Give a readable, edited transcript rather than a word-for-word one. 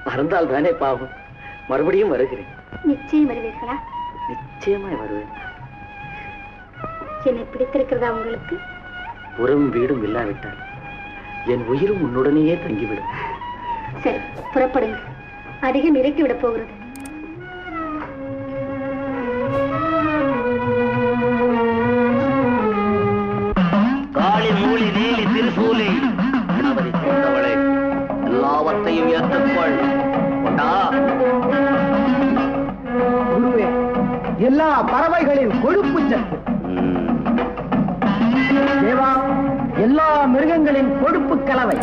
மறந்தால் தானே பாவம். மறுபடியும் வருகிறேன். நிச்சயம் வருவீர்களா? நிச்சயமாய் வருவேன். என்னை பிடித்திருக்கிறதா உங்களுக்கு? உறவும் வீடும் இல்லாவிட்டால் என் உயிரும் உன்னுடனேயே தங்கிவிடும். சரி, புறப்படுங்க. அதிகம் இறக்கி விட போகிறது. காளி மூலி நீலி திருசூலி கணவரி கொண்டவளே, எல்லாவற்றையும் ஏற்றுக்கொள். கொண்டா குருவே, எல்லா பறவைகளின் கொழுப்பு சத்து. தேவா, எல்லா மிருகங்களின் கொழுப்பு கலவை.